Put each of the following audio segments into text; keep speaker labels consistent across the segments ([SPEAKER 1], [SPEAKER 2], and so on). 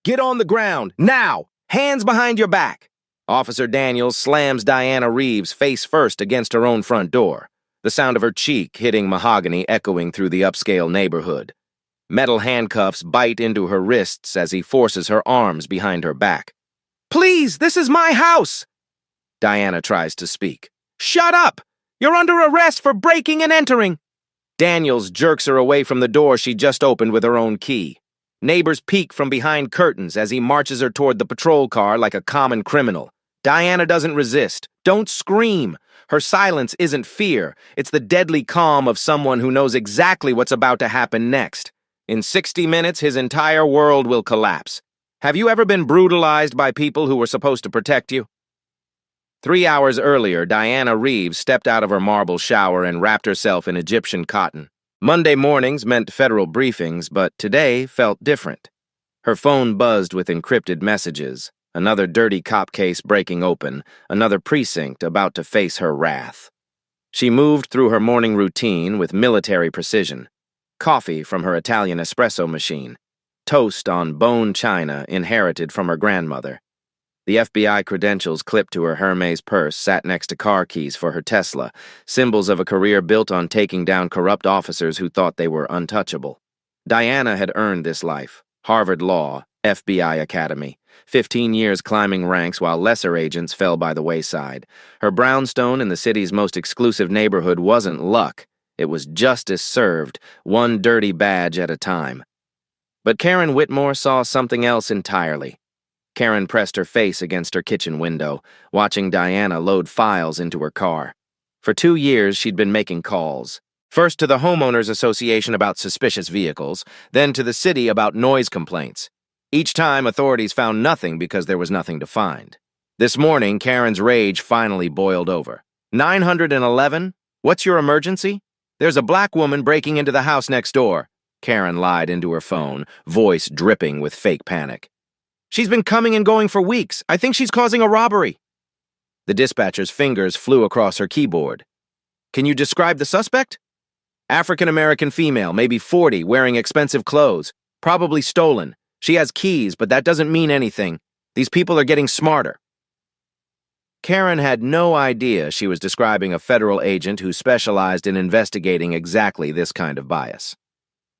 [SPEAKER 1] Get on the ground, now! Hands behind your back! Officer Daniels slams Diana Reeves face first against her own front door, the sound of her cheek hitting mahogany echoing through the upscale neighborhood. Metal handcuffs bite into her wrists as he forces her arms behind her back. Please, this is my house! Diana tries to speak. Shut up! You're under arrest for breaking and entering! Daniels jerks her away from the door she just opened with her own key. Neighbors peek from behind curtains as he marches her toward the patrol car like a common criminal. Diana doesn't resist. Don't scream. Her silence isn't fear. It's the deadly calm of someone who knows exactly what's about to happen next. In 60 minutes, his entire world will collapse. Have you ever been brutalized by people who were supposed to protect you? 3 hours earlier, Diana Reeves stepped out of her marble shower and wrapped herself in Egyptian cotton. Monday mornings meant federal briefings, but today felt different. Her phone buzzed with encrypted messages, another dirty cop case breaking open, another precinct about to face her wrath. She moved through her morning routine with military precision. Coffee from her Italian espresso machine, toast on bone china inherited from her grandmother. The FBI credentials clipped to her Hermes purse sat next to car keys for her Tesla, symbols of a career built on taking down corrupt officers who thought they were untouchable. Diana had earned this life. Harvard Law, FBI Academy, 15 years climbing ranks while lesser agents fell by the wayside. Her brownstone in the city's most exclusive neighborhood wasn't luck. It was justice served, one dirty badge at a time. But Karen Whitmore saw something else entirely. Karen pressed her face against her kitchen window, watching Diana load files into her car. For 2 years, she'd been making calls. First to the Homeowners Association about suspicious vehicles, then to the city about noise complaints. Each time, authorities found nothing because there was nothing to find. This morning, Karen's rage finally boiled over. 911? What's your emergency? There's a black woman breaking into the house next door. Karen lied into her phone, voice dripping with fake panic. She's been coming and going for weeks. I think she's causing a robbery. The dispatcher's fingers flew across her keyboard. Can you describe the suspect? African-American female, maybe 40, wearing expensive clothes. Probably stolen. She has keys, but that doesn't mean anything. These people are getting smarter. Karen had no idea she was describing a federal agent who specialized in investigating exactly this kind of bias.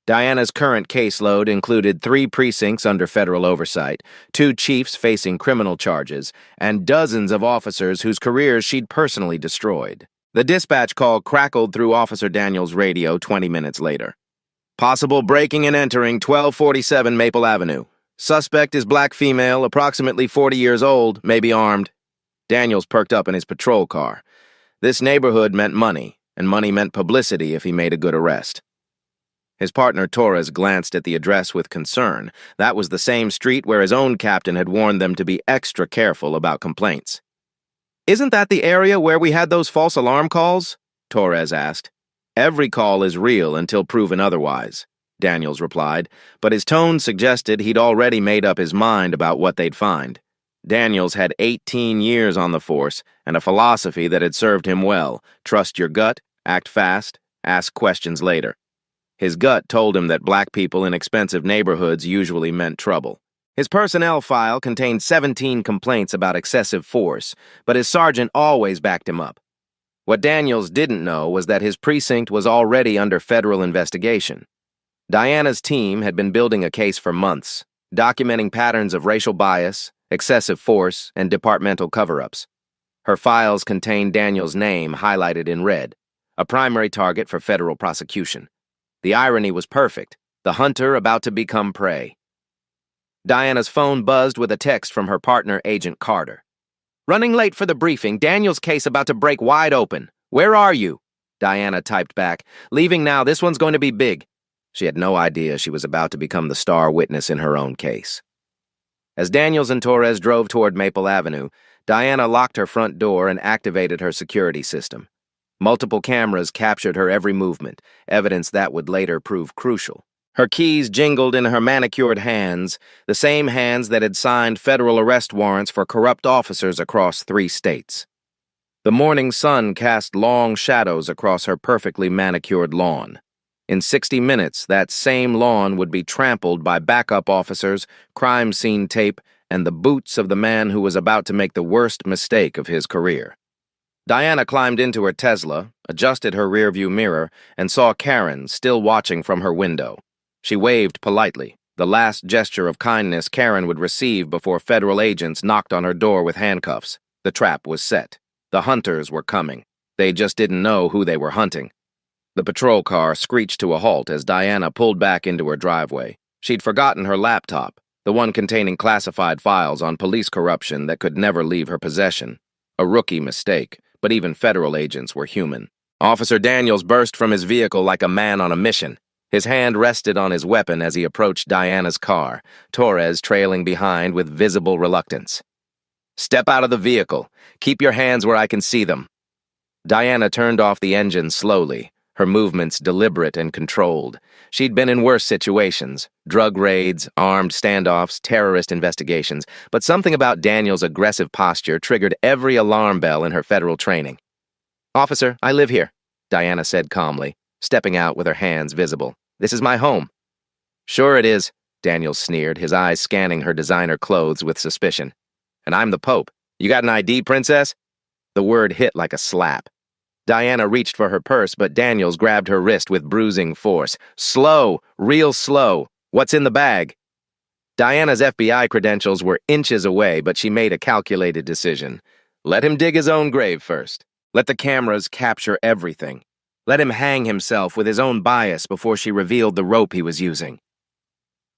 [SPEAKER 1] Diana's current caseload included 3 precincts under federal oversight, 2 chiefs facing criminal charges, and dozens of officers whose careers she'd personally destroyed. The dispatch call crackled through Officer Daniels' radio 20 minutes later. Possible breaking and entering 1247 Maple Avenue. Suspect is black female, approximately 40 years old, maybe armed. Daniels perked up in his patrol car. This neighborhood meant money, and money meant publicity if he made a good arrest. His partner Torres glanced at the address with concern. That was the same street where his own captain had warned them to be extra careful about complaints. Isn't that the area where we had those false alarm calls? Torres asked. Every call is real until proven otherwise, Daniels replied, but his tone suggested he'd already made up his mind about what they'd find. Daniels had 18 years on the force and a philosophy that had served him well. Trust your gut, act fast, ask questions later. His gut told him that black people in expensive neighborhoods usually meant trouble. His personnel file contained 17 complaints about excessive force, but his sergeant always backed him up. What Daniels didn't know was that his precinct was already under federal investigation. Diana's team had been building a case for months, documenting patterns of racial bias, excessive force, and departmental cover-ups. Her files contained Daniels' name highlighted in red, a primary target for federal prosecution. The irony was perfect, the hunter about to become prey. Diana's phone buzzed with a text from her partner, Agent Carter. Running late for the briefing, Daniel's case about to break wide open. Where are you? Diana typed back. Leaving now, this one's going to be big. She had no idea she was about to become the star witness in her own case. As Daniels and Torres drove toward Maple Avenue, Diana locked her front door and activated her security system. Multiple cameras captured her every movement, evidence that would later prove crucial. Her keys jingled in her manicured hands, the same hands that had signed federal arrest warrants for corrupt officers across 3 states. The morning sun cast long shadows across her perfectly manicured lawn. In 60 minutes, that same lawn would be trampled by backup officers, crime scene tape, and the boots of the man who was about to make the worst mistake of his career. Diana climbed into her Tesla, adjusted her rearview mirror, and saw Karen still watching from her window. She waved politely, the last gesture of kindness Karen would receive before federal agents knocked on her door with handcuffs. The trap was set. The hunters were coming. They just didn't know who they were hunting. The patrol car screeched to a halt as Diana pulled back into her driveway. She'd forgotten her laptop, the one containing classified files on police corruption that could never leave her possession. A rookie mistake, but even federal agents were human. Officer Daniels burst from his vehicle like a man on a mission. His hand rested on his weapon as he approached Diana's car, Torres trailing behind with visible reluctance. "Step out of the vehicle. Keep your hands where I can see them." Diana turned off the engine slowly, her movements deliberate and controlled. She'd been in worse situations, drug raids, armed standoffs, terrorist investigations, but something about Daniel's aggressive posture triggered every alarm bell in her federal training. "Officer, I live here," Diana said calmly, stepping out with her hands visible. "This is my home." "Sure it is," Daniel sneered, his eyes scanning her designer clothes with suspicion. "And I'm the Pope. You got an ID, princess?" The word hit like a slap. Diana reached for her purse, but Daniels grabbed her wrist with bruising force. "Slow, real slow. What's in the bag?" Diana's FBI credentials were inches away, but she made a calculated decision. Let him dig his own grave first. Let the cameras capture everything. Let him hang himself with his own bias before she revealed the rope he was using.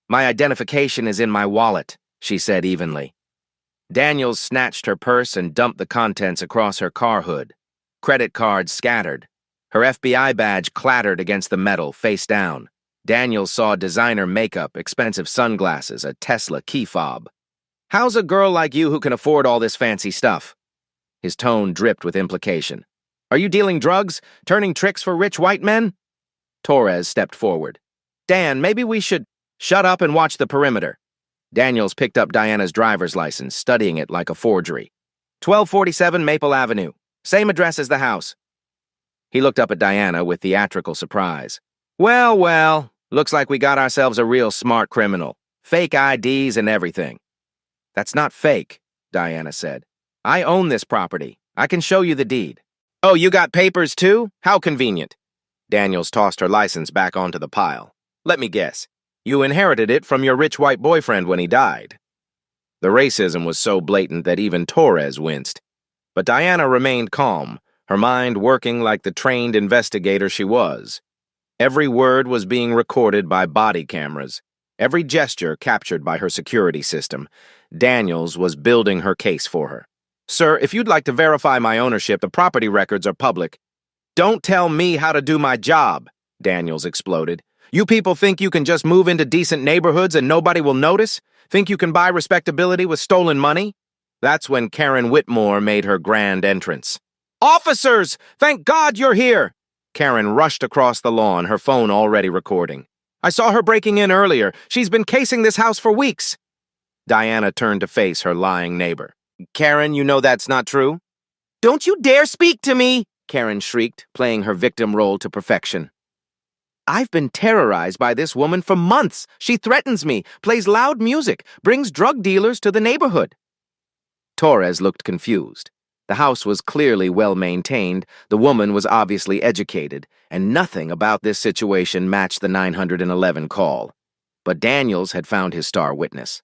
[SPEAKER 1] "My identification is in my wallet," she said evenly. Daniels snatched her purse and dumped the contents across her car hood. Credit cards scattered. Her FBI badge clattered against the metal, face down. Daniels saw designer makeup, expensive sunglasses, a Tesla key fob. "How's a girl like you who can afford all this fancy stuff?" His tone dripped with implication. "Are you dealing drugs? Turning tricks for rich white men?" Torres stepped forward. "Dan, maybe we should—" "Shut up and watch the perimeter." Daniels picked up Diana's driver's license, studying it like a forgery. 1247 Maple Avenue. Same address as the house." He looked up at Diana with theatrical surprise. Well, well, looks like we got ourselves a real smart criminal. Fake IDs and everything." "That's not fake," Diana said. "I own this property. I can show you the deed." "Oh, you got papers too? How convenient." Daniels tossed her license back onto the pile. "Let me guess. You inherited it from your rich white boyfriend when he died." The racism was so blatant that even Torres winced. But Diana remained calm, her mind working like the trained investigator she was. Every word was being recorded by body cameras, every gesture captured by her security system. Daniels was building her case for her. "Sir, if you'd like to verify my ownership, the property records are public." "Don't tell me how to do my job," Daniels exploded. "You people think you can just move into decent neighborhoods and nobody will notice? Think you can buy respectability with stolen money?" That's when Karen Whitmore made her grand entrance. "Officers! Thank God you're here!" Karen rushed across the lawn, her phone already recording. "I saw her breaking in earlier. She's been casing this house for weeks." Diana turned to face her lying neighbor. "Karen, you know that's not true." "Don't you dare speak to me!" Karen shrieked, playing her victim role to perfection. "I've been terrorized by this woman for months. She threatens me, plays loud music, brings drug dealers to the neighborhood." Torres looked confused. The house was clearly well-maintained, the woman was obviously educated, and nothing about this situation matched the 911 call. But Daniels had found his star witness.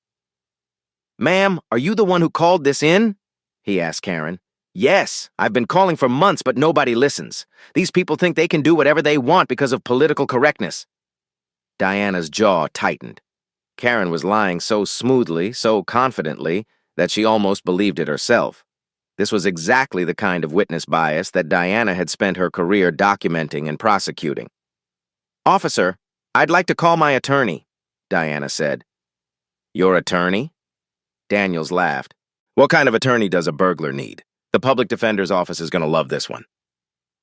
[SPEAKER 1] "Ma'am, are you the one who called this in?" he asked Karen. "Yes, I've been calling for months, but nobody listens. These people think they can do whatever they want because of political correctness." Diana's jaw tightened. Karen was lying so smoothly, so confidently, that she almost believed it herself. This was exactly the kind of witness bias that Diana had spent her career documenting and prosecuting. "Officer, I'd like to call my attorney," Diana said. "Your attorney?" Daniels laughed. "What kind of attorney does a burglar need? The public defender's office is going to love this one."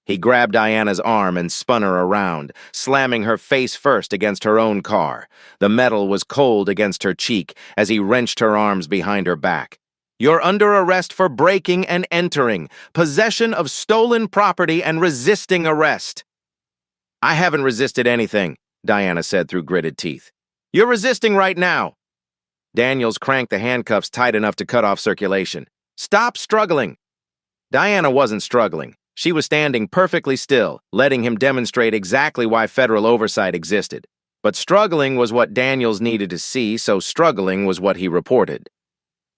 [SPEAKER 1] He grabbed Diana's arm and spun her around, slamming her face first against her own car. The metal was cold against her cheek as he wrenched her arms behind her back. "You're under arrest for breaking and entering, possession of stolen property, and resisting arrest." I haven't resisted anything, Diana said through gritted teeth. You're resisting right now. Daniels cranked the handcuffs tight enough to cut off circulation. Stop struggling. Diana wasn't struggling. She was standing perfectly still, letting him demonstrate exactly why federal oversight existed. But struggling was what Daniels needed to see, so struggling was what he reported.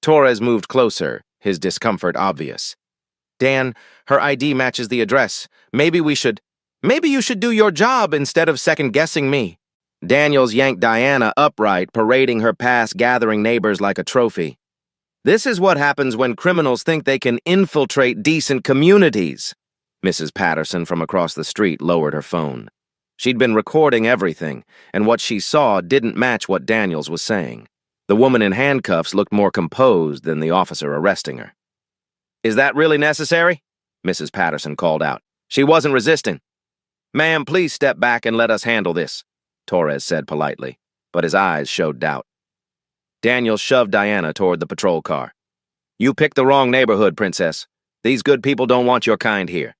[SPEAKER 1] Torres moved closer, his discomfort obvious. Dan, her ID matches the address. Maybe you should do your job instead of second-guessing me. Daniels yanked Diana upright, parading her past gathering neighbors like a trophy. This is what happens when criminals think they can infiltrate decent communities. Mrs. Patterson from across the street lowered her phone. She'd been recording everything, and what she saw didn't match what Daniels was saying. The woman in handcuffs looked more composed than the officer arresting her. Is that really necessary? Mrs. Patterson called out. She wasn't resisting. Ma'am, please step back and let us handle this, Torres said politely, but his eyes showed doubt. Daniels shoved Diana toward the patrol car. You picked the wrong neighborhood, Princess. These good people don't want your kind here.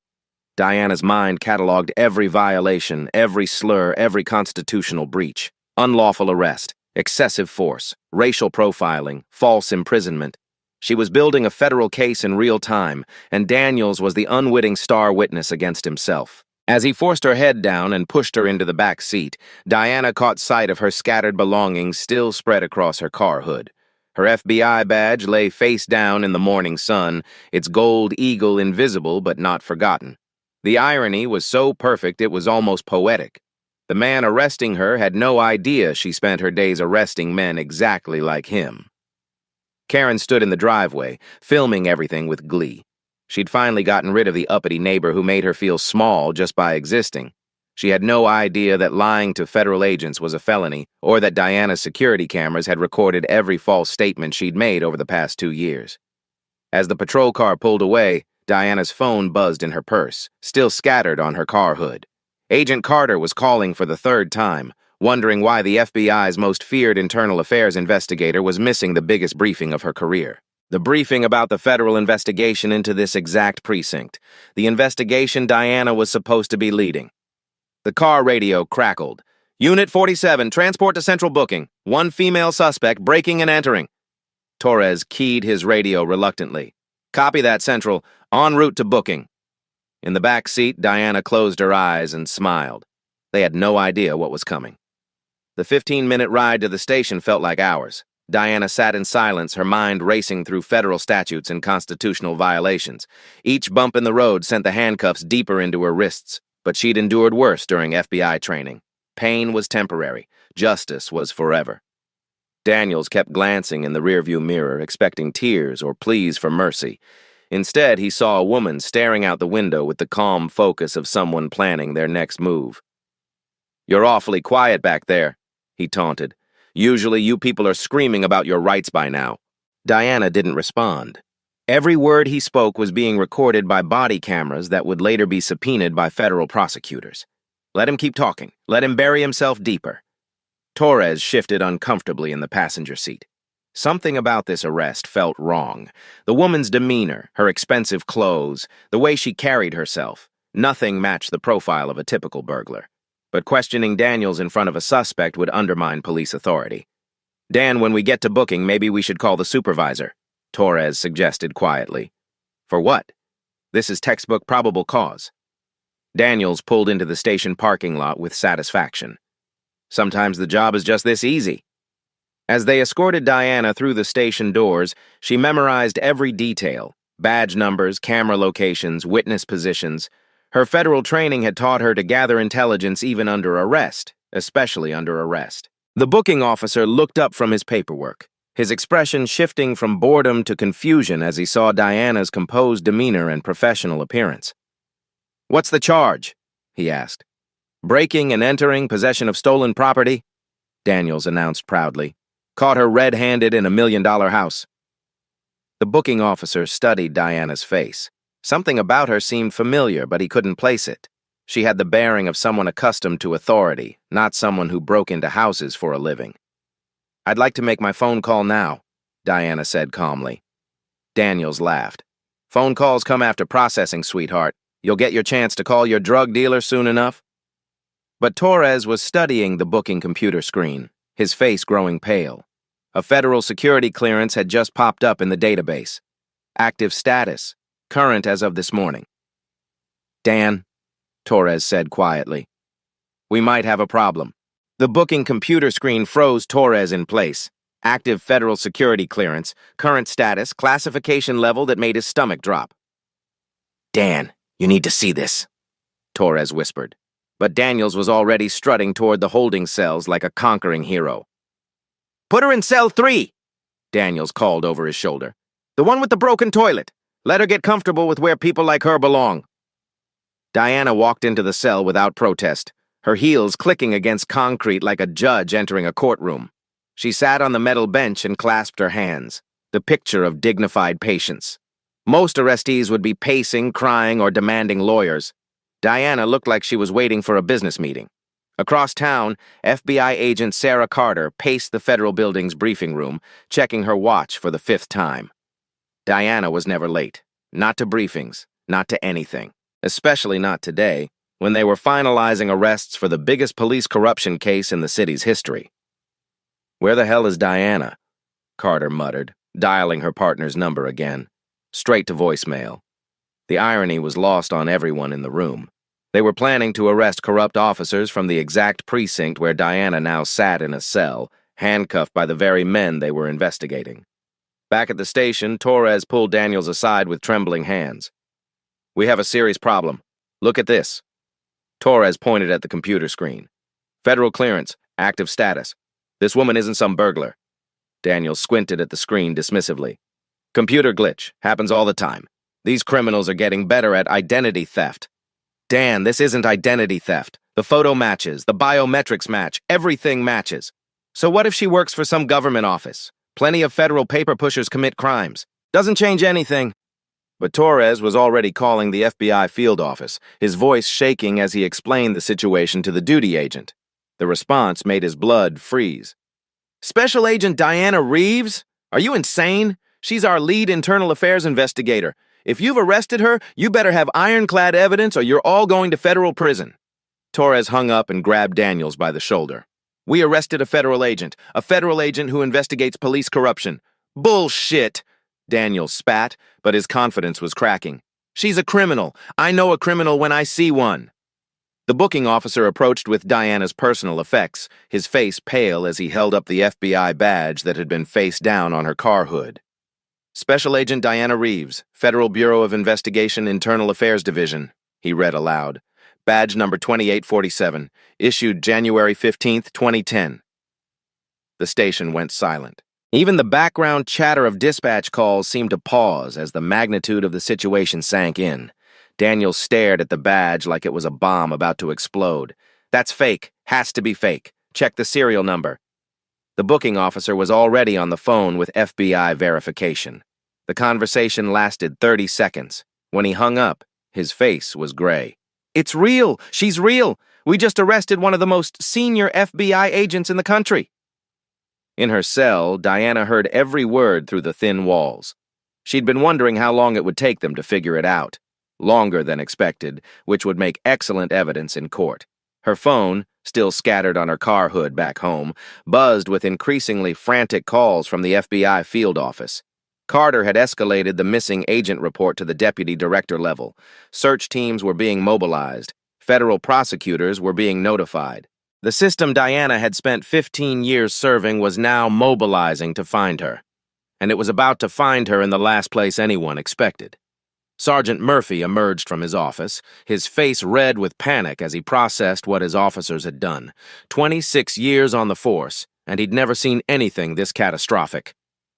[SPEAKER 1] Diana's mind cataloged every violation, every slur, every constitutional breach. Unlawful arrest, excessive force, racial profiling, false imprisonment. She was building a federal case in real time, and Daniels was the unwitting star witness against himself. As he forced her head down and pushed her into the back seat, Diana caught sight of her scattered belongings still spread across her car hood. Her FBI badge lay face down in the morning sun, its gold eagle invisible but not forgotten. The irony was so perfect it was almost poetic. The man arresting her had no idea she spent her days arresting men exactly like him. Karen stood in the driveway, filming everything with glee. She'd finally gotten rid of the uppity neighbor who made her feel small just by existing. She had no idea that lying to federal agents was a felony, or that Diana's security cameras had recorded every false statement she'd made over the past 2 years. As the patrol car pulled away, Diana's phone buzzed in her purse, still scattered on her car hood. Agent Carter was calling for the 3rd time, wondering why the FBI's most feared internal affairs investigator was missing the biggest briefing of her career. The briefing about the federal investigation into this exact precinct. The investigation Diana was supposed to be leading. The car radio crackled. Unit 47, transport to central booking. 1 female suspect breaking and entering. Torres keyed his radio reluctantly. Copy that, Central. En route to booking. In the back seat, Diana closed her eyes and smiled. They had no idea what was coming. The 15-minute ride to the station felt like hours. Diana sat in silence, her mind racing through federal statutes and constitutional violations. Each bump in the road sent the handcuffs deeper into her wrists, but she'd endured worse during FBI training. Pain was temporary. Justice was forever. Daniels kept glancing in the rearview mirror, expecting tears or pleas for mercy. Instead, he saw a woman staring out the window with the calm focus of someone planning their next move. You're awfully quiet back there, he taunted. Usually you people are screaming about your rights by now. Diana didn't respond. Every word he spoke was being recorded by body cameras that would later be subpoenaed by federal prosecutors. Let him keep talking. Let him bury himself deeper. Torres shifted uncomfortably in the passenger seat. Something about this arrest felt wrong. The woman's demeanor, her expensive clothes, the way she carried herself. Nothing matched the profile of a typical burglar. But questioning Daniels in front of a suspect would undermine police authority. Dan, when we get to booking, maybe we should call the supervisor, Torres suggested quietly. For what? This is textbook probable cause. Daniels pulled into the station parking lot with satisfaction. Sometimes the job is just this easy. As they escorted Diana through the station doors, she memorized every detail: badge numbers, camera locations, witness positions. Her federal training had taught her to gather intelligence even under arrest, especially under arrest. The booking officer looked up from his paperwork, his expression shifting from boredom to confusion as he saw Diana's composed demeanor and professional appearance. What's the charge? He asked. Breaking and entering, possession of stolen property, Daniels announced proudly. Caught her red-handed in $1 million house. The booking officer studied Diana's face. Something about her seemed familiar, but he couldn't place it. She had the bearing of someone accustomed to authority, not someone who broke into houses for a living. I'd like to make my phone call now, Diana said calmly. Daniels laughed. Phone calls come after processing, sweetheart. You'll get your chance to call your drug dealer soon enough. But Torres was studying the booking computer screen, his face growing pale. A federal security clearance had just popped up in the database. Active status, current as of this morning. Dan, Torres said quietly, we might have a problem. The booking computer screen froze Torres in place. Active federal security clearance, current status, classification level that made his stomach drop. Dan, you need to see this, Torres whispered. But Daniels was already strutting toward the holding cells like a conquering hero. Put her in cell 3, Daniels called over his shoulder. The one with the broken toilet. Let her get comfortable with where people like her belong. Diana walked into the cell without protest, her heels clicking against concrete like a judge entering a courtroom. She sat on the metal bench and clasped her hands, the picture of dignified patience. Most arrestees would be pacing, crying, or demanding lawyers. Diana looked like she was waiting for a business meeting. Across town, FBI agent Sarah Carter paced the federal building's briefing room, checking her watch for the 5th time. Diana was never late. Not to briefings, not to anything. Especially not today, when they were finalizing arrests for the biggest police corruption case in the city's history. Where the hell is Diana? Carter muttered, dialing her partner's number again. Straight to voicemail. The irony was lost on everyone in the room. They were planning to arrest corrupt officers from the exact precinct where Diana now sat in a cell, handcuffed by the very men they were investigating. Back at the station, Torres pulled Daniels aside with trembling hands. We have a serious problem. Look at this. Torres pointed at the computer screen. Federal clearance, active status. This woman isn't some burglar. Daniels squinted at the screen dismissively. Computer glitch, happens all the time. These criminals are getting better at identity theft. Dan, this isn't identity theft. The photo matches, the biometrics match, everything matches. So what if she works for some government office? Plenty of federal paper pushers commit crimes. Doesn't change anything. But Torres was already calling the FBI field office, his voice shaking as he explained the situation to the duty agent. The response made his blood freeze. Special Agent Diana Reeves? Are you insane? She's our lead internal affairs investigator. If you've arrested her, you better have ironclad evidence or you're all going to federal prison. Torres hung up and grabbed Daniels by the shoulder. We arrested a federal agent who investigates police corruption. Bullshit! Daniels spat, but his confidence was cracking. She's a criminal. I know a criminal when I see one. The booking officer approached with Diana's personal effects, his face pale as he held up the FBI badge that had been face down on her car hood. Special Agent Diana Reeves, Federal Bureau of Investigation Internal Affairs Division, he read aloud. Badge number 2847, issued January 15th, 2010. The station went silent. Even the background chatter of dispatch calls seemed to pause as the magnitude of the situation sank in. Daniel stared at the badge like it was a bomb about to explode. That's fake. Has to be fake. Check the serial number. The booking officer was already on the phone with FBI verification. The conversation lasted 30 seconds. When he hung up, his face was gray. It's real! She's real! We just arrested one of the most senior FBI agents in the country. In her cell, Diana heard every word through the thin walls. She'd been wondering how long it would take them to figure it out. Longer than expected, which would make excellent evidence in court. Her phone, still scattered on her car hood back home, buzzed with increasingly frantic calls from the FBI field office. Carter had escalated the missing agent report to the deputy director level. Search teams were being mobilized. Federal prosecutors were being notified. The system Diana had spent 15 years serving was now mobilizing to find her. And it was about to find her in the last place anyone expected. Sergeant Murphy emerged from his office, his face red with panic as he processed what his officers had done. 26 years on the force, and he'd never seen anything this catastrophic.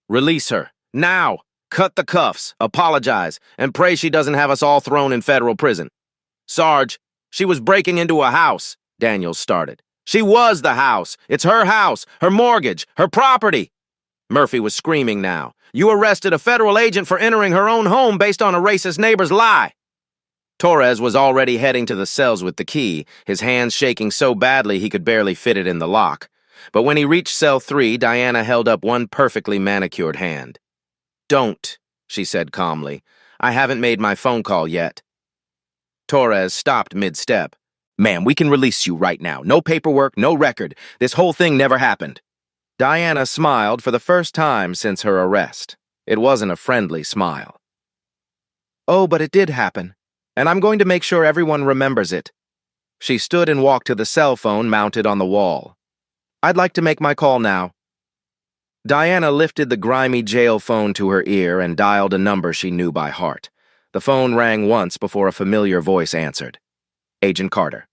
[SPEAKER 1] Release her, now! Cut the cuffs, apologize, and pray she doesn't have us all thrown in federal prison. Sarge, she was breaking into a house, Daniels started. She was the house. It's her house, her mortgage, her property. Murphy was screaming now. You arrested a federal agent for entering her own home based on a racist neighbor's lie. Torres was already heading to the cells with the key, his hands shaking so badly he could barely fit it in the lock. But when he reached cell 3, Diana held up one perfectly manicured hand. Don't, she said calmly. I haven't made my phone call yet. Torres stopped mid-step. Ma'am, we can release you right now. No paperwork, no record. This whole thing never happened. Diana smiled for the first time since her arrest. It wasn't a friendly smile. Oh, but it did happen, and I'm going to make sure everyone remembers it. She stood and walked to the cell phone mounted on the wall. I'd like to make my call now. Diana lifted the grimy jail phone to her ear and dialed a number she knew by heart. The phone rang once before a familiar voice answered. Agent Carter.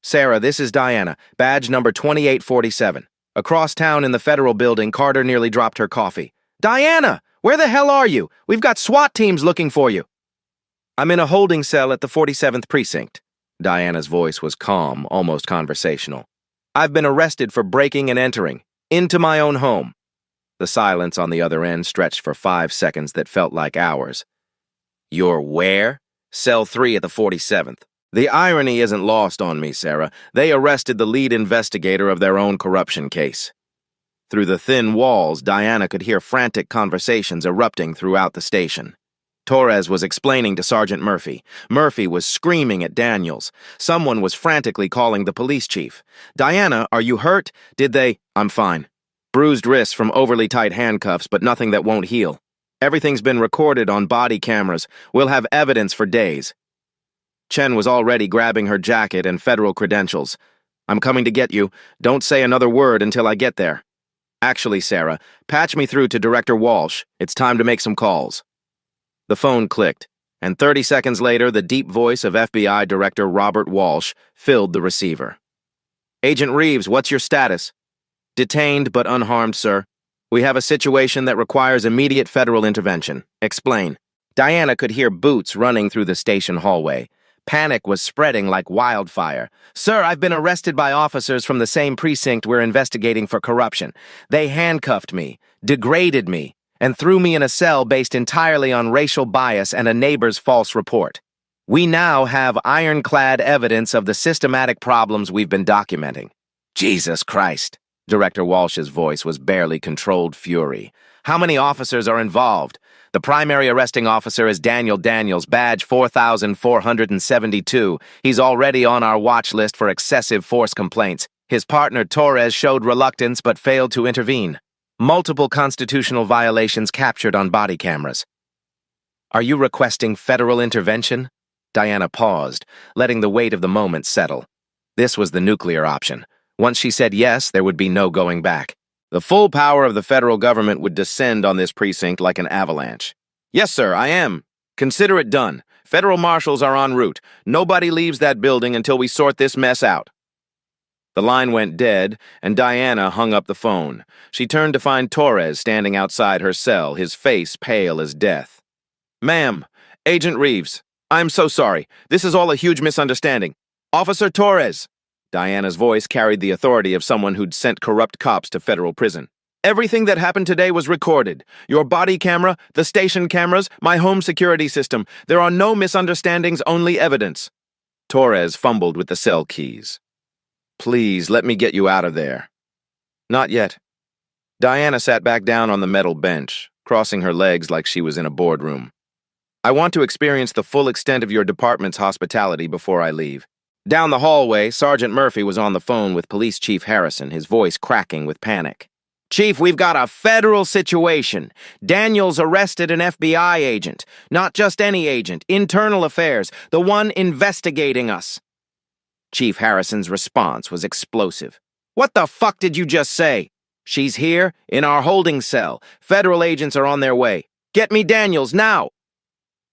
[SPEAKER 1] Sarah, this is Diana, badge number 2847. Across town in the federal building, Carter nearly dropped her coffee. Diana, where the hell are you? We've got SWAT teams looking for you. I'm in a holding cell at the 47th precinct. Diana's voice was calm, almost conversational. I've been arrested for breaking and entering into my own home. The silence on the other end stretched for 5 seconds that felt like hours. You're where? Cell 3 at the 47th. The irony isn't lost on me, Sarah. They arrested the lead investigator of their own corruption case. Through the thin walls, Diana could hear frantic conversations erupting throughout the station. Torres was explaining to Sergeant Murphy. Murphy was screaming at Daniels. Someone was frantically calling the police chief. Diana, are you hurt? Did they? I'm fine. Bruised wrists from overly tight handcuffs, but nothing that won't heal. Everything's been recorded on body cameras. We'll have evidence for days. Chen was already grabbing her jacket and federal credentials. I'm coming to get you. Don't say another word until I get there. Actually, Sarah, patch me through to Director Walsh. It's time to make some calls. The phone clicked, and 30 seconds later, the deep voice of FBI Director Robert Walsh filled the receiver. Agent Reeves, what's your status? Detained but unharmed, sir. We have a situation that requires immediate federal intervention. Explain. Diana could hear boots running through the station hallway. Panic was spreading like wildfire. Sir, I've been arrested by officers from the same precinct we're investigating for corruption. They handcuffed me, degraded me, and threw me in a cell based entirely on racial bias and a neighbor's false report. We now have ironclad evidence of the systematic problems we've been documenting. Jesus Christ. Director Walsh's voice was barely controlled fury. How many officers are involved? The primary arresting officer is Daniel Daniels, badge 4472. He's already on our watch list for excessive force complaints. His partner Torres showed reluctance but failed to intervene. Multiple constitutional violations captured on body cameras. Are you requesting federal intervention? Diana paused, letting the weight of the moment settle. This was the nuclear option. Once she said yes, there would be no going back. The full power of the federal government would descend on this precinct like an avalanche. Yes, sir, I am. Consider it done. Federal marshals are en route. Nobody leaves that building until we sort this mess out. The line went dead, and Diana hung up the phone. She turned to find Torres standing outside her cell, his face pale as death. Ma'am, Agent Reeves, I'm so sorry. This is all a huge misunderstanding. Officer Torres. Diana's voice carried the authority of someone who'd sent corrupt cops to federal prison. Everything that happened today was recorded. Your body camera, the station cameras, my home security system. There are no misunderstandings, only evidence. Torres fumbled with the cell keys. Please, let me get you out of there. Not yet. Diana sat back down on the metal bench, crossing her legs like she was in a boardroom. I want to experience the full extent of your department's hospitality before I leave. Down the hallway, Sergeant Murphy was on the phone with Police Chief Harrison, his voice cracking with panic. Chief, we've got a federal situation. Daniels arrested an FBI agent. Not just any agent, internal affairs, the one investigating us. Chief Harrison's response was explosive. What the fuck did you just say? She's here, in our holding cell. Federal agents are on their way. Get me Daniels, now!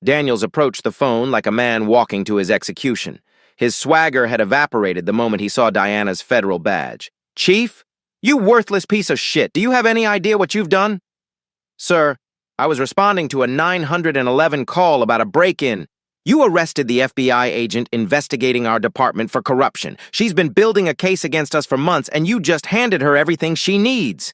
[SPEAKER 1] Daniels approached the phone like a man walking to his execution. His swagger had evaporated the moment he saw Diana's federal badge. Chief? You worthless piece of shit. Do you have any idea what you've done? Sir, I was responding to a 911 call about a break-in. You arrested the FBI agent investigating our department for corruption. She's been building a case against us for months, and you just handed her everything she needs.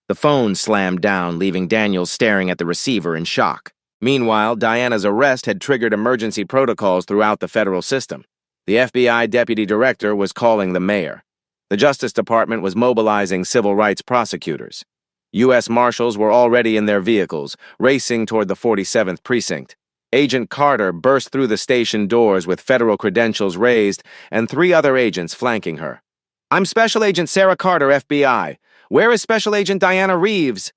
[SPEAKER 1] The phone slammed down, leaving Daniels staring at the receiver in shock. Meanwhile, Diana's arrest had triggered emergency protocols throughout the federal system. The FBI deputy director was calling the mayor. The Justice Department was mobilizing civil rights prosecutors. U.S. Marshals were already in their vehicles, racing toward the 47th precinct. Agent Carter burst through the station doors with federal credentials raised and 3 other agents flanking her. "I'm Special Agent Sarah Carter, FBI. Where is Special Agent Diana Reeves?"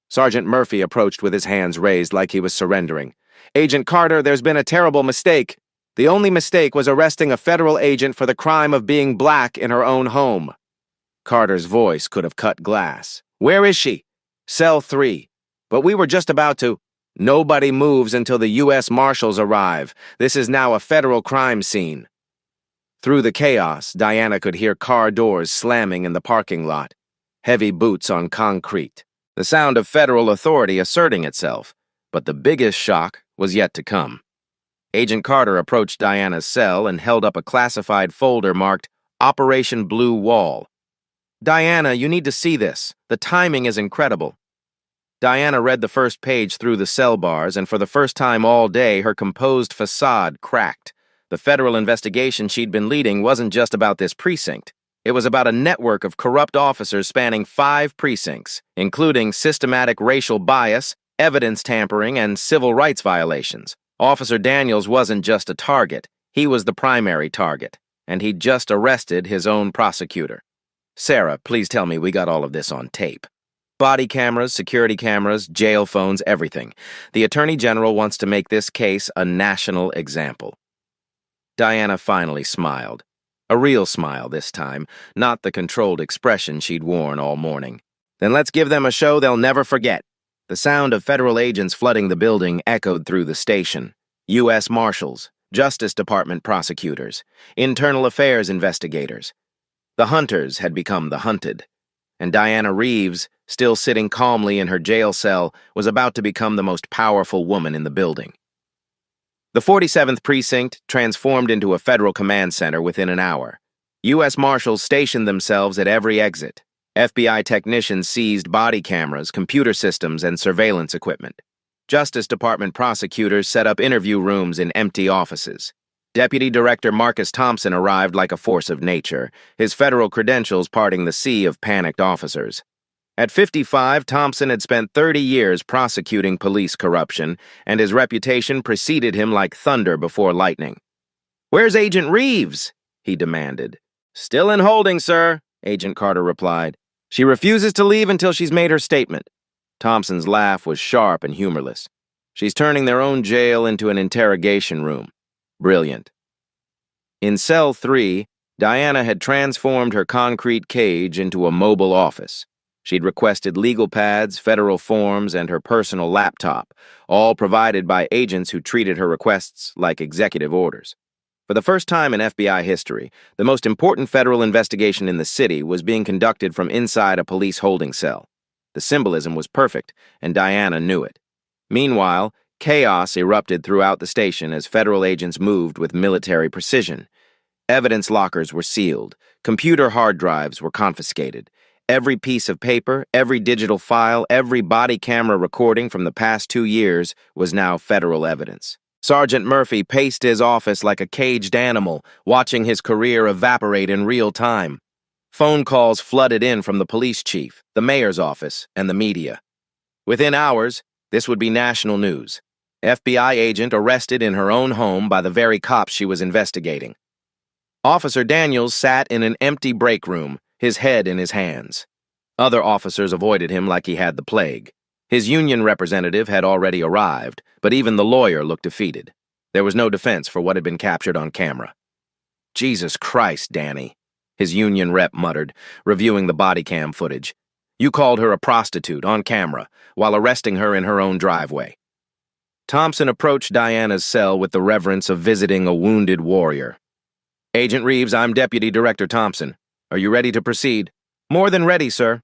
[SPEAKER 1] Sergeant Murphy approached with his hands raised like he was surrendering. "Agent Carter, there's been a terrible mistake. The only mistake was arresting a federal agent for the crime of being black in her own home." Carter's voice could have cut glass. "Where is she?" "Cell 3. But we were just about to—" "Nobody moves until the U.S. Marshals arrive. This is now a federal crime scene." Through the chaos, Diana could hear car doors slamming in the parking lot. Heavy boots on concrete. The sound of federal authority asserting itself. But the biggest shock was yet to come. Agent Carter approached Diana's cell and held up a classified folder marked Operation Blue Wall. "Diana, you need to see this. The timing is incredible." Diana read the first page through the cell bars, and for the first time all day, her composed facade cracked. The federal investigation she'd been leading wasn't just about this precinct. It was about a network of corrupt officers spanning 5 precincts, including systematic racial bias, evidence tampering, and civil rights violations. Officer Daniels wasn't just a target. He was the primary target, and he'd just arrested his own prosecutor. "Sarah, please tell me we got all of this on tape." "Body cameras, security cameras, jail phones, everything. The Attorney General wants to make this case a national example." Diana finally smiled. A real smile this time, not the controlled expression she'd worn all morning. "Then let's give them a show they'll never forget." The sound of federal agents flooding the building echoed through the station. U.S. Marshals, Justice Department prosecutors, internal affairs investigators. The hunters had become the hunted. And Diana Reeves, still sitting calmly in her jail cell, was about to become the most powerful woman in the building. The 47th Precinct transformed into a federal command center within an hour. U.S. Marshals stationed themselves at every exit. FBI technicians seized body cameras, computer systems, and surveillance equipment. Justice Department prosecutors set up interview rooms in empty offices. Deputy Director Marcus Thompson arrived like a force of nature, his federal credentials parting the sea of panicked officers. At 55, Thompson had spent 30 years prosecuting police corruption, and his reputation preceded him like thunder before lightning. "Where's Agent Reeves?" he demanded. "Still in holding, sir," Agent Carter replied. "She refuses to leave until she's made her statement." Thompson's laugh was sharp and humorless. "She's turning their own jail into an interrogation room." Brilliant. In Cell 3, Diana had transformed her concrete cage into a mobile office. She'd requested legal pads, federal forms, and her personal laptop, all provided by agents who treated her requests like executive orders. For the first time in FBI history, the most important federal investigation in the city was being conducted from inside a police holding cell. The symbolism was perfect, and Diana knew it. Meanwhile, chaos erupted throughout the station as federal agents moved with military precision. Evidence lockers were sealed. Computer hard drives were confiscated. Every piece of paper, every digital file, every body camera recording from the past 2 years was now federal evidence. Sergeant Murphy paced his office like a caged animal, watching his career evaporate in real time. Phone calls flooded in from the police chief, the mayor's office, and the media. Within hours, this would be national news. FBI agent arrested in her own home by the very cops she was investigating. Officer Daniels sat in an empty break room, his head in his hands. Other officers avoided him like he had the plague. His union representative had already arrived, but even the lawyer looked defeated. There was no defense for what had been captured on camera. "Jesus Christ, Danny," his union rep muttered, reviewing the body cam footage. "You called her a prostitute on camera while arresting her in her own driveway." Thompson approached Diana's cell with the reverence of visiting a wounded warrior. "Agent Reeves, I'm Deputy Director Thompson. Are you ready to proceed?" "More than ready, sir."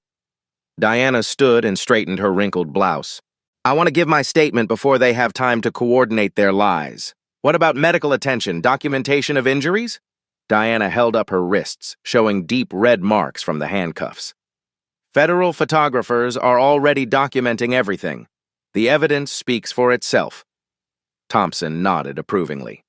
[SPEAKER 1] Diana stood and straightened her wrinkled blouse. "I want to give my statement before they have time to coordinate their lies. What about medical attention, documentation of injuries?" Diana held up her wrists, showing deep red marks from the handcuffs. "Federal photographers are already documenting everything. The evidence speaks for itself." Thompson nodded approvingly.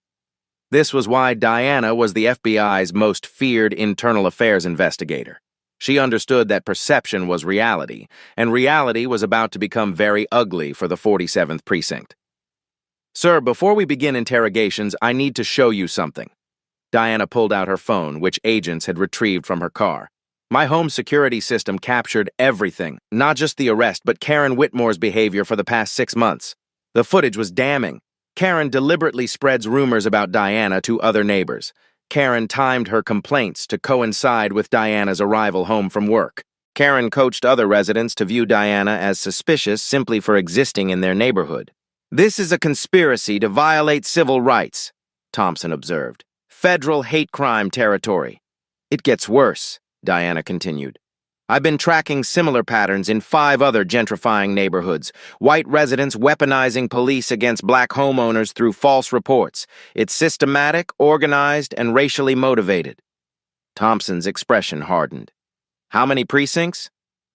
[SPEAKER 1] This was why Diana was the FBI's most feared internal affairs investigator. She understood that perception was reality, and reality was about to become very ugly for the 47th Precinct. Sir, before we begin interrogations, I need to show you something. Diana pulled out her phone, which agents had retrieved from her car. My home security system captured everything, not just the arrest, but Karen Whitmore's behavior for the past 6 months. The footage was damning. Karen deliberately spreads rumors about Diana to other neighbors. Karen timed her complaints to coincide with Diana's arrival home from work. Karen coached other residents to view Diana as suspicious simply for existing in their neighborhood. This is a conspiracy to violate civil rights, Thompson observed. Federal hate crime territory. It gets worse, Diana continued. I've been tracking similar patterns in 5 other gentrifying neighborhoods. White residents weaponizing police against black homeowners through false reports. It's systematic, organized, and racially motivated. Thompson's expression hardened. How many precincts?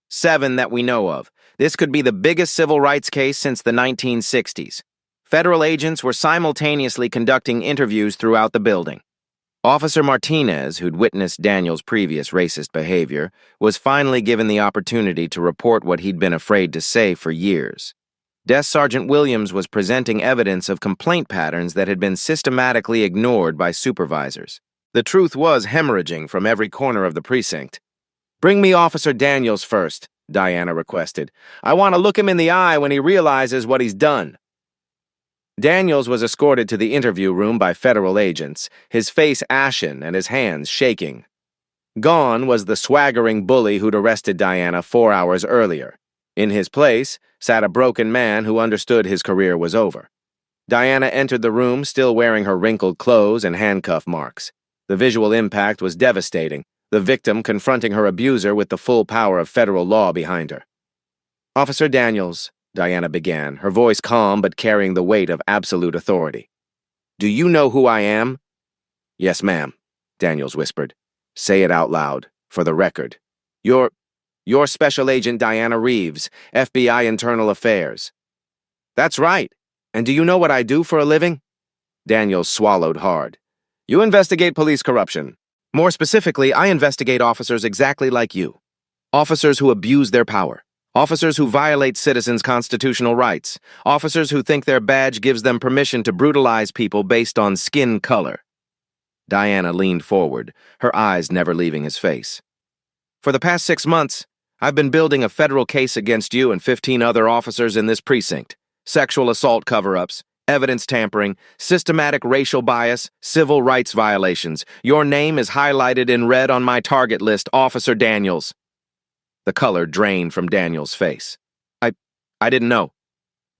[SPEAKER 1] 7 that we know of. This could be the biggest civil rights case since the 1960s. Federal agents were simultaneously conducting interviews throughout the building. Officer Martinez, who'd witnessed Daniel's previous racist behavior, was finally given the opportunity to report what he'd been afraid to say for years. Desk Sergeant Williams was presenting evidence of complaint patterns that had been systematically ignored by supervisors. The truth was hemorrhaging from every corner of the precinct. Bring me Officer Daniels first, Diana requested. I want to look him in the eye when he realizes what he's done. Daniels was escorted to the interview room by federal agents, his face ashen and his hands shaking. Gone was the swaggering bully who'd arrested Diana 4 hours earlier. In his place sat a broken man who understood his career was over. Diana entered the room still wearing her wrinkled clothes and handcuff marks. The visual impact was devastating, the victim confronting her abuser with the full power of federal law behind her. Officer Daniels, Diana began, her voice calm but carrying the weight of absolute authority. Do you know who I am? Yes, ma'am, Daniels whispered. Say it out loud, for the record. You're Special Agent Diana Reeves, FBI Internal Affairs. That's right. And do you know what I do for a living? Daniels swallowed hard. You investigate police corruption. More specifically, I investigate officers exactly like you. Officers who abuse their power. Officers who violate citizens' constitutional rights. Officers who think their badge gives them permission to brutalize people based on skin color. Diana leaned forward, her eyes never leaving his face. For the past 6 months, I've been building a federal case against you and 15 other officers in this precinct. Sexual assault cover-ups, evidence tampering, systematic racial bias, civil rights violations. Your name is highlighted in red on my target list, Officer Daniels. The color drained from Daniels' face. I didn't know.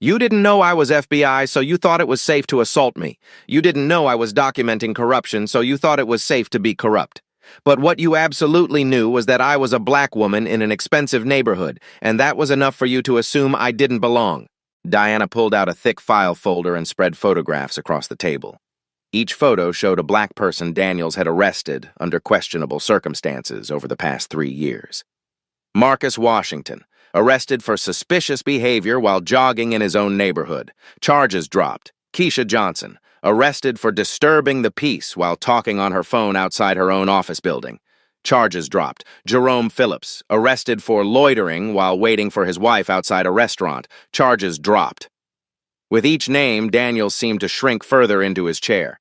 [SPEAKER 1] You didn't know I was FBI, so you thought it was safe to assault me. You didn't know I was documenting corruption, so you thought it was safe to be corrupt. But what you absolutely knew was that I was a black woman in an expensive neighborhood, and that was enough for you to assume I didn't belong. Diana pulled out a thick file folder and spread photographs across the table. Each photo showed a black person Daniels had arrested under questionable circumstances over the past 3 years. Marcus Washington, arrested for suspicious behavior while jogging in his own neighborhood. Charges dropped. Keisha Johnson, arrested for disturbing the peace while talking on her phone outside her own office building. Charges dropped. Jerome Phillips, arrested for loitering while waiting for his wife outside a restaurant. Charges dropped. With each name, Daniels seemed to shrink further into his chair.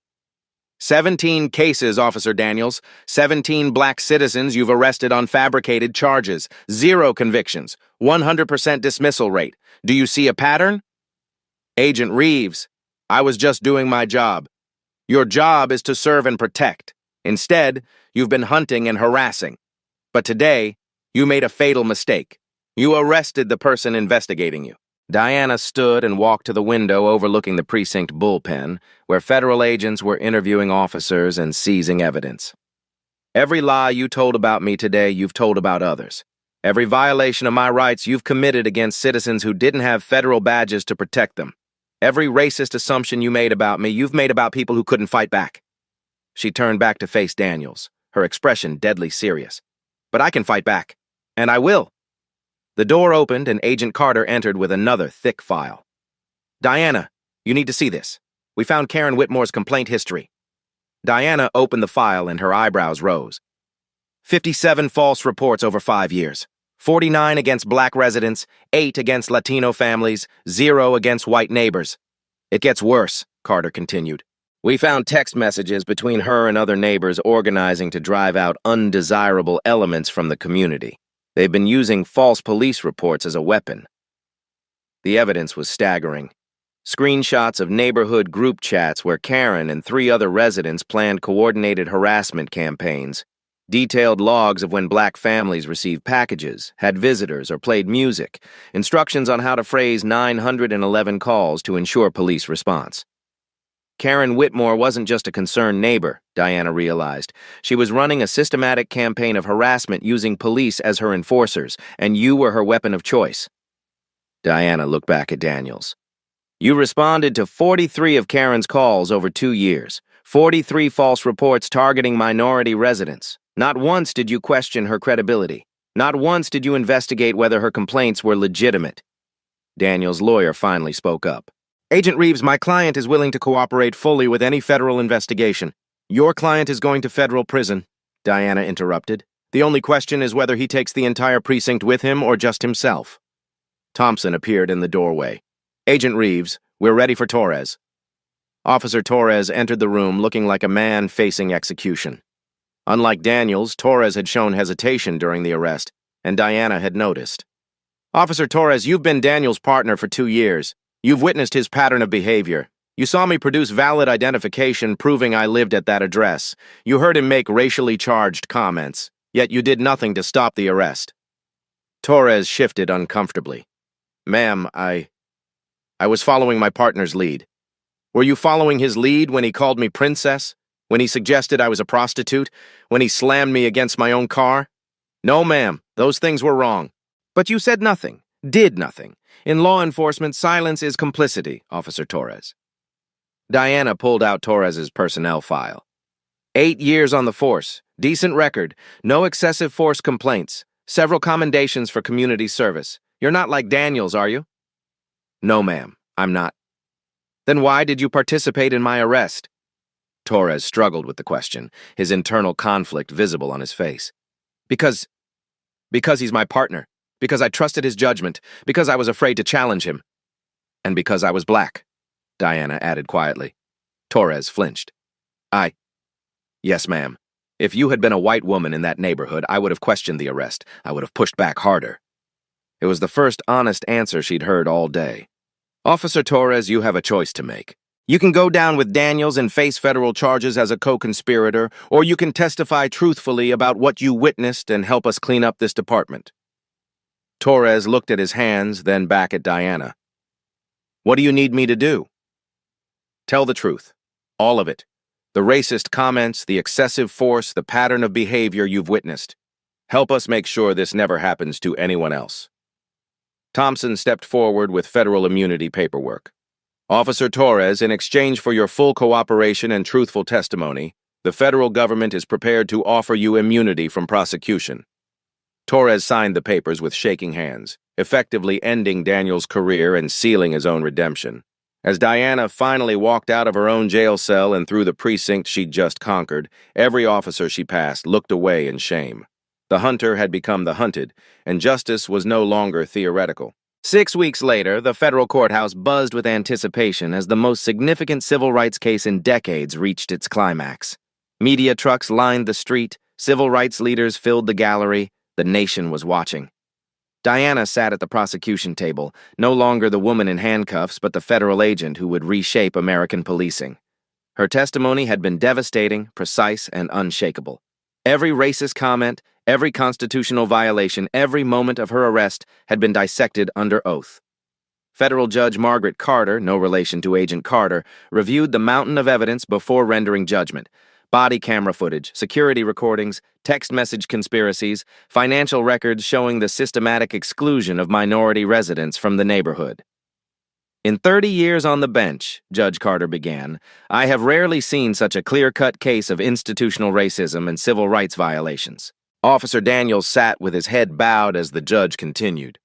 [SPEAKER 1] 17 cases, Officer Daniels. 17 black citizens you've arrested on fabricated charges. 0 convictions. 100% dismissal rate. Do you see a pattern? Agent Reeves, I was just doing my job. Your job is to serve and protect. Instead, you've been hunting and harassing. But today, you made a fatal mistake. You arrested the person investigating you. Diana stood and walked to the window overlooking the precinct bullpen, where federal agents were interviewing officers and seizing evidence. Every lie you told about me today, you've told about others. Every violation of my rights you've committed against citizens who didn't have federal badges to protect them. Every racist assumption you made about me, you've made about people who couldn't fight back. She turned back to face Daniels, her expression deadly serious. But I can fight back, and I will. The door opened and Agent Carter entered with another thick file. Diana, you need to see this. We found Karen Whitmore's complaint history. Diana opened the file and her eyebrows rose. 57 false reports over 5 years. 49 against black residents, 8 against Latino families, 0 against white neighbors. It gets worse, Carter continued. We found text messages between her and other neighbors organizing to drive out undesirable elements from the community. They've been using false police reports as a weapon. The evidence was staggering. Screenshots of neighborhood group chats where Karen and 3 other residents planned coordinated harassment campaigns, detailed logs of when black families received packages, had visitors, or played music, instructions on how to phrase 911 calls to ensure police response. Karen Whitmore wasn't just a concerned neighbor, Diana realized. She was running a systematic campaign of harassment using police as her enforcers, and you were her weapon of choice. Diana looked back at Daniels. You responded to 43 of Karen's calls over 2 years, 43 false reports targeting minority residents. Not once did you question her credibility. Not once did you investigate whether her complaints were legitimate. Daniels' lawyer finally spoke up. Agent Reeves, my client is willing to cooperate fully with any federal investigation. Your client is going to federal prison, Diana interrupted. The only question is whether he takes the entire precinct with him or just himself. Thompson appeared in the doorway. Agent Reeves, we're ready for Torres. Officer Torres entered the room looking like a man facing execution. Unlike Daniels, Torres had shown hesitation during the arrest, and Diana had noticed. Officer Torres, you've been Daniels' partner for 2 years. You've witnessed his pattern of behavior. You saw me produce valid identification proving I lived at that address. You heard him make racially charged comments, yet you did nothing to stop the arrest. Torres shifted uncomfortably. Ma'am, I was following my partner's lead. Were you following his lead when he called me princess? When he suggested I was a prostitute? When he slammed me against my own car? No, ma'am, those things were wrong. But you said nothing, did nothing. In law enforcement, silence is complicity, Officer Torres. Diana pulled out Torres's personnel file. 8 years on the force, decent record, no excessive force complaints, several commendations for community service. You're not like Daniels, are you? No, ma'am, I'm not. Then why did you participate in my arrest? Torres struggled with the question, his internal conflict visible on his face. Because he's my partner. Because I trusted his judgment, because I was afraid to challenge him. And because I was black, Diana added quietly. Torres flinched. Yes, ma'am. If you had been a white woman in that neighborhood, I would have questioned the arrest. I would have pushed back harder. It was the first honest answer she'd heard all day. Officer Torres, you have a choice to make. You can go down with Daniels and face federal charges as a co-conspirator, or you can testify truthfully about what you witnessed and help us clean up this department. Torres looked at his hands, then back at Diana. What do you need me to do? Tell the truth. All of it. The racist comments, the excessive force, the pattern of behavior you've witnessed. Help us make sure this never happens to anyone else. Thompson stepped forward with federal immunity paperwork. Officer Torres, in exchange for your full cooperation and truthful testimony, the federal government is prepared to offer you immunity from prosecution. Torres signed the papers with shaking hands, effectively ending Daniels' career and sealing his own redemption. As Diana finally walked out of her own jail cell and through the precinct she'd just conquered, every officer she passed looked away in shame. The hunter had become the hunted, and justice was no longer theoretical. 6 weeks later, the federal courthouse buzzed with anticipation as the most significant civil rights case in decades reached its climax. Media trucks lined the street, civil rights leaders filled the gallery. The nation was watching. Diana sat at the prosecution table, no longer the woman in handcuffs, but the federal agent who would reshape American policing. Her testimony had been devastating, precise, and unshakable. Every racist comment, every constitutional violation, every moment of her arrest had been dissected under oath. Federal Judge Margaret Carter, no relation to Agent Carter, reviewed the mountain of evidence before rendering judgment. Body camera footage, security recordings, text message conspiracies, financial records showing the systematic exclusion of minority residents from the neighborhood. In 30 years on the bench, Judge Carter began, I have rarely seen such a clear-cut case of institutional racism and civil rights violations. Officer Daniels sat with his head bowed as the judge continued.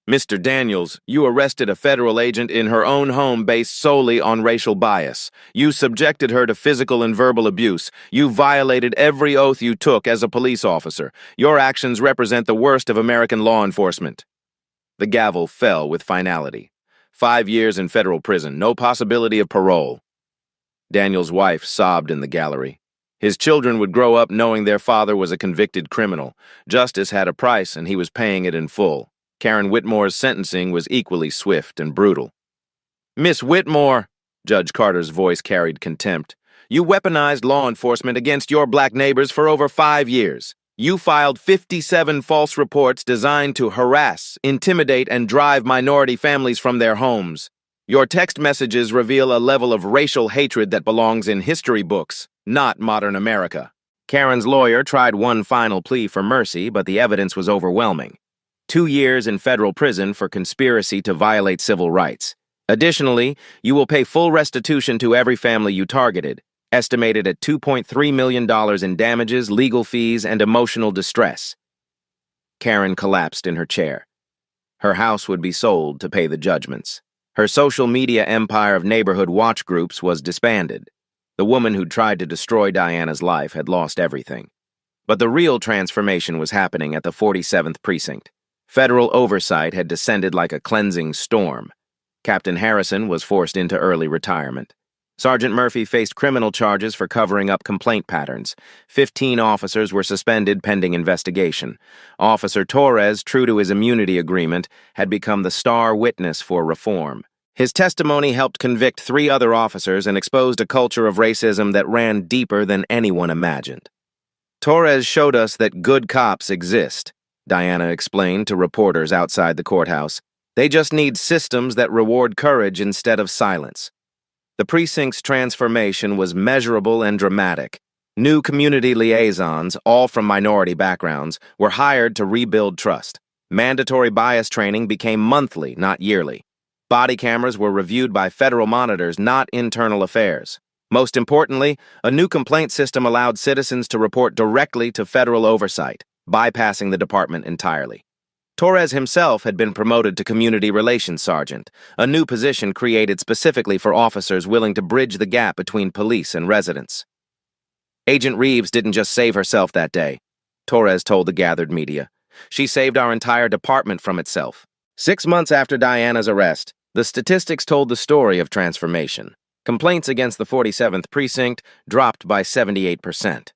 [SPEAKER 1] Mr. Daniels, you arrested a federal agent in her own home based solely on racial bias. You subjected her to physical and verbal abuse. You violated every oath you took as a police officer. Your actions represent the worst of American law enforcement. The gavel fell with finality. 5 years in federal prison, no possibility of parole. Daniel's wife sobbed in the gallery. His children would grow up knowing their father was a convicted criminal. Justice had a price, and he was paying it in full. Karen Whitmore's sentencing was equally swift and brutal. "Miss Whitmore," Judge Carter's voice carried contempt, "you weaponized law enforcement against your black neighbors for over 5 years. You filed 57 false reports designed to harass, intimidate, and drive minority families from their homes. Your text messages reveal a level of racial hatred that belongs in history books, not modern America." Karen's lawyer tried one final plea for mercy, but the evidence was overwhelming. 2 years in federal prison for conspiracy to violate civil rights. Additionally, you will pay full restitution to every family you targeted, estimated at $2.3 million in damages, legal fees, and emotional distress. Karen collapsed in her chair. Her house would be sold to pay the judgments. Her social media empire of neighborhood watch groups was disbanded. The woman who'd tried to destroy Diana's life had lost everything. But the real transformation was happening at the 47th Precinct. Federal oversight had descended like a cleansing storm. Captain Harrison was forced into early retirement. Sergeant Murphy faced criminal charges for covering up complaint patterns. 15 officers were suspended pending investigation. Officer Torres, true to his immunity agreement, had become the star witness for reform. His testimony helped convict 3 other officers and exposed a culture of racism that ran deeper than anyone imagined. "Torres showed us that good cops exist," Diana explained to reporters outside the courthouse. "They just need systems that reward courage instead of silence." The precinct's transformation was measurable and dramatic. New community liaisons, all from minority backgrounds, were hired to rebuild trust. Mandatory bias training became monthly, not yearly. Body cameras were reviewed by federal monitors, not internal affairs. Most importantly, a new complaint system allowed citizens to report directly to federal oversight, bypassing the department entirely. Torres himself had been promoted to Community Relations Sergeant, a new position created specifically for officers willing to bridge the gap between police and residents. "Agent Reeves didn't just save herself that day," Torres told the gathered media. "She saved our entire department from itself." 6 months after Diana's arrest, the statistics told the story of transformation. Complaints against the 47th Precinct dropped by 78%.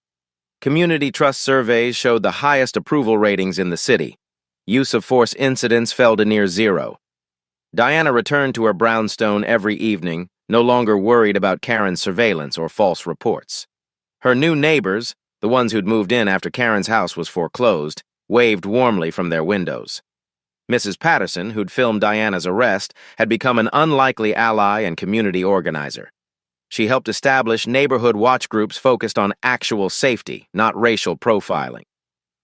[SPEAKER 1] Community trust surveys showed the highest approval ratings in the city. Use of force incidents fell to near zero. Diana returned to her brownstone every evening, no longer worried about Karen's surveillance or false reports. Her new neighbors, the ones who'd moved in after Karen's house was foreclosed, waved warmly from their windows. Mrs. Patterson, who'd filmed Diana's arrest, had become an unlikely ally and community organizer. She helped establish neighborhood watch groups focused on actual safety, not racial profiling.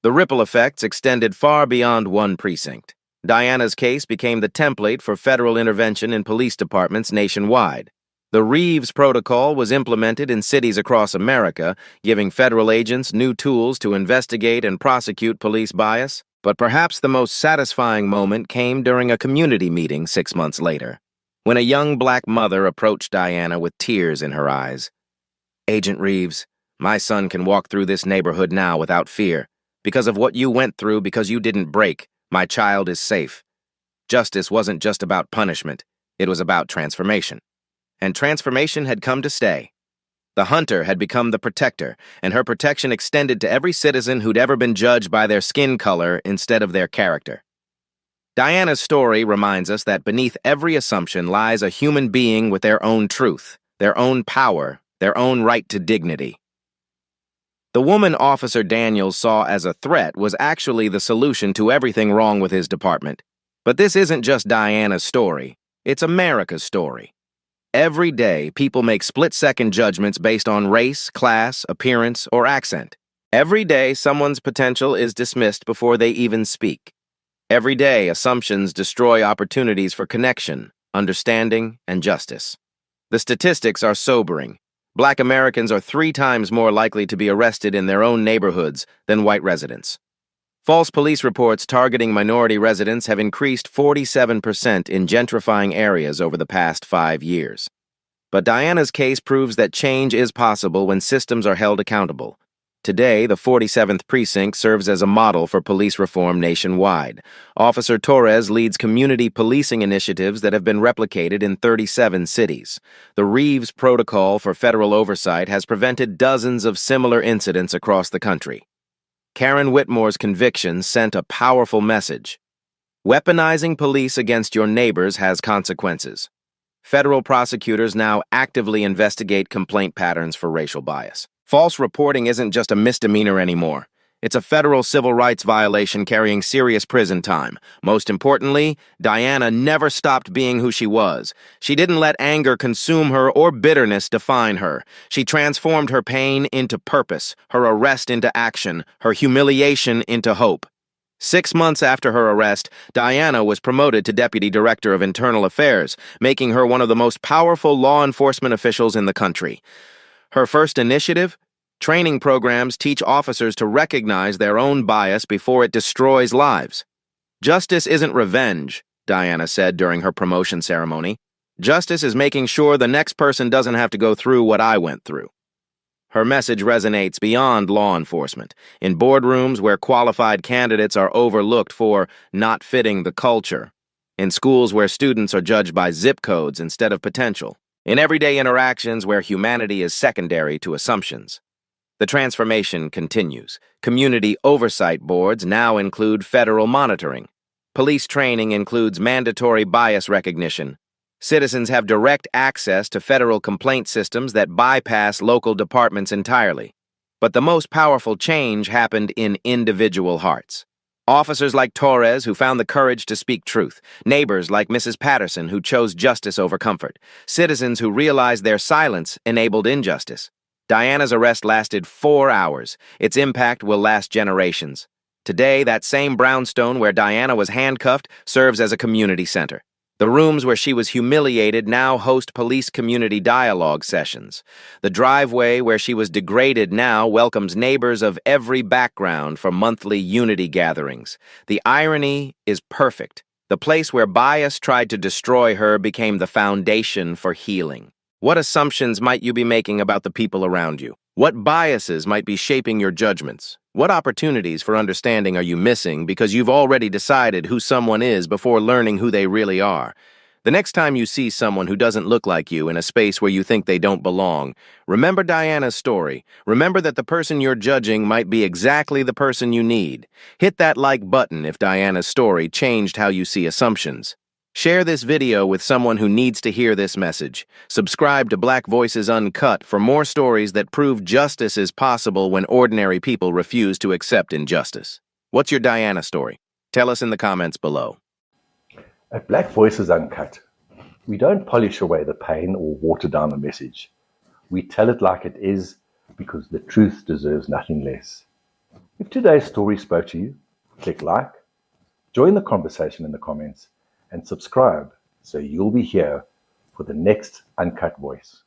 [SPEAKER 1] The ripple effects extended far beyond one precinct. Diana's case became the template for federal intervention in police departments nationwide. The Reeves Protocol was implemented in cities across America, giving federal agents new tools to investigate and prosecute police bias. But perhaps the most satisfying moment came during a community meeting 6 months later, when a young black mother approached Diana with tears in her eyes. "Agent Reeves, my son can walk through this neighborhood now without fear. Because of what you went through, because you didn't break, my child is safe. Justice wasn't just about punishment, it was about transformation. And transformation had come to stay. The hunter had become the protector, and her protection extended to every citizen who'd ever been judged by their skin color instead of their character." Diana's story reminds us that beneath every assumption lies a human being with their own truth, their own power, their own right to dignity. The woman Officer Daniels saw as a threat was actually the solution to everything wrong with his department. But this isn't just Diana's story, it's America's story. Every day, people make split-second judgments based on race, class, appearance, or accent. Every day, someone's potential is dismissed before they even speak. Every day, assumptions destroy opportunities for connection, understanding, and justice. The statistics are sobering. Black Americans are 3 times more likely to be arrested in their own neighborhoods than white residents. False police reports targeting minority residents have increased 47% in gentrifying areas over the past 5 years. But Diana's case proves that change is possible when systems are held accountable. Today, the 47th Precinct serves as a model for police reform nationwide. Officer Torres leads community policing initiatives that have been replicated in 37 cities. The Reeves Protocol for Federal Oversight has prevented dozens of similar incidents across the country. Karen Whitmore's conviction sent a powerful message. Weaponizing police against your neighbors has consequences. Federal prosecutors now actively investigate complaint patterns for racial bias. False reporting isn't just a misdemeanor anymore. It's a federal civil rights violation carrying serious prison time. Most importantly, Diana never stopped being who she was. She didn't let anger consume her or bitterness define her. She transformed her pain into purpose, her arrest into action, her humiliation into hope. 6 months after her arrest, Diana was promoted to Deputy Director of Internal Affairs, making her one of the most powerful law enforcement officials in the country. Her first initiative? Training programs teach officers to recognize their own bias before it destroys lives. Justice isn't revenge, Diana said during her promotion ceremony. Justice is making sure the next person doesn't have to go through what I went through. Her message resonates beyond law enforcement, in boardrooms where qualified candidates are overlooked for not fitting the culture, in schools where students are judged by zip codes instead of potential, in everyday interactions where humanity is secondary to assumptions. The transformation continues. Community oversight boards now include federal monitoring. Police training includes mandatory bias recognition. Citizens have direct access to federal complaint systems that bypass local departments entirely. But the most powerful change happened in individual hearts. Officers like Torres, who found the courage to speak truth. Neighbors like Mrs. Patterson, who chose justice over comfort. Citizens who realized their silence enabled injustice. Diana's arrest lasted 4 hours. Its impact will last generations. Today, that same brownstone where Diana was handcuffed serves as a community center. The rooms where she was humiliated now host police community dialogue sessions. The driveway where she was degraded now welcomes neighbors of every background for monthly unity gatherings. The irony is perfect. The place where bias tried to destroy her became the foundation for healing. What assumptions might you be making about the people around you? What biases might be shaping your judgments? What opportunities for understanding are you missing because you've already decided who someone is before learning who they really are? The next time you see someone who doesn't look like you in a space where you think they don't belong, remember Diana's story. Remember that the person you're judging might be exactly the person you need. Hit that like button if Diana's story changed how you see assumptions. Share this video with someone who needs to hear this message. Subscribe to Black Voices Uncut for more stories that prove justice is possible when ordinary people refuse to accept injustice. What's your Diana story? Tell us in the comments below.
[SPEAKER 2] At Black Voices Uncut, we don't polish away the pain or water down the message. We tell it like it is because the truth deserves nothing less. If today's story spoke to you, click like, join the conversation in the comments, and subscribe so you'll be here for the next Uncut Voice.